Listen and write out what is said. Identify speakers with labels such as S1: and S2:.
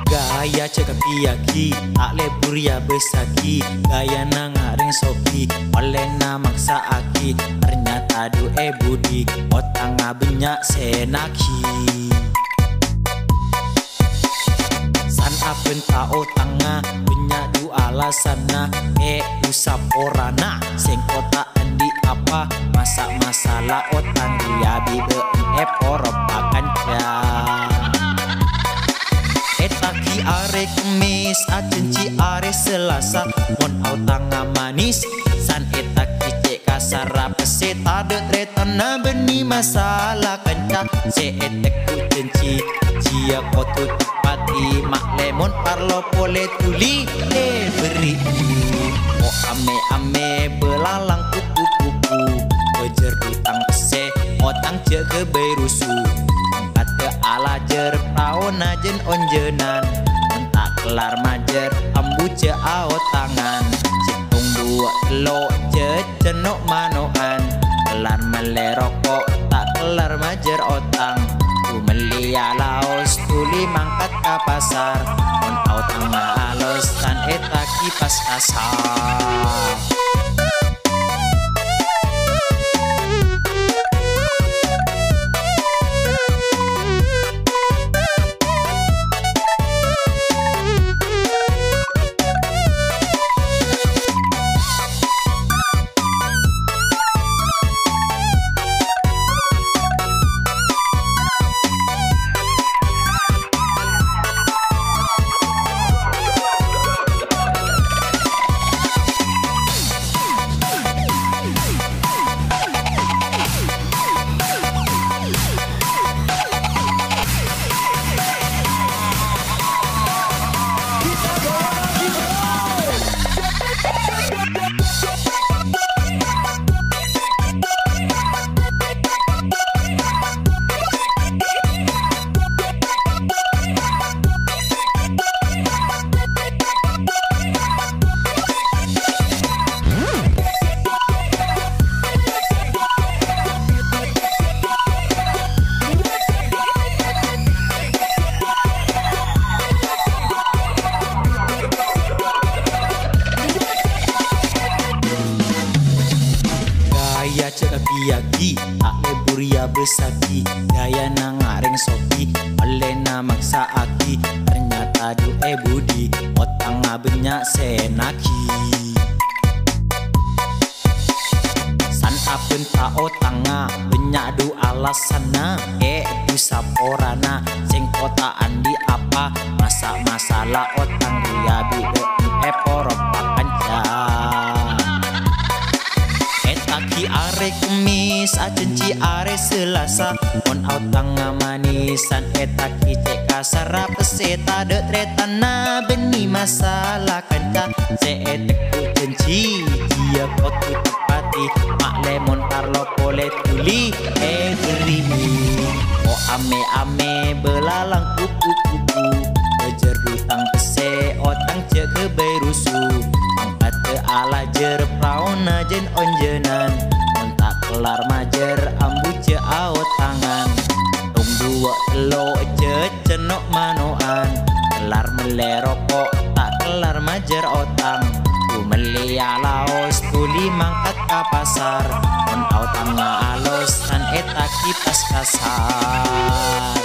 S1: Gaya cekapiaki, tak lebur ya besaki. Gaya nangaring sopi, oleh na maksa aki. Ternyata du budi, otanga benyak senaki. San apen ta otanga, benyak du alasana. Du saporana, seng kota andi apa. Masak masalah otang dia bibe poropakan ya. Etaki are kemis, acenci are selasa. Mon au tanga manis, san etaki cek kasar. Peseta de tretana beni masalah kencang. Se eteku cenci, cia kotu tepati. Mak lemon parlo pole tuli, beri. Oh ame belalang kupu-kupu. Bejer dutang pese, otang cek keberusu. Ala jer tau najen onjenan, mentak kelar majer ambu ce ao tangan. Citung dua lo ce cenok manoan, kelar melerokok tak kelar majer otang. Tu melia laos tuli mangkat ke pasar, on au tanga alos tan eta kipas kasar. Gaya cekapiaki, tak lebur ya besaki. Gaya nangaring sopi, oleh na maksa aki. Ternyata du budi, otanga benyak senaki. San apen ta otanga, benyak du alasana. Du saporana, sing kota andi apa. Masak masalah otang dia bibe poropakan ja. Etaki are kemis, acenci are selasa. Mon au tanga manisan, etaki cek kasar. Peseta de tretana beni masalah kanca. Se eteku cenci, dia kotu tepati. Mak lemon parlo pole tuli, beri. Oh ame belalang kupu-kupu. Bejer dutang pese, otang cek keberusu. Mangkat ke ala jer prau najen onjenan, mentak kelar majer ambu ce ao tangan. Tung dua lo ce cenok manoan, kelar melerokok tak kelar majer otang. Tu melia laos tuli mangkat ke pasar, mon au tanga alos tan eta kipas kasar.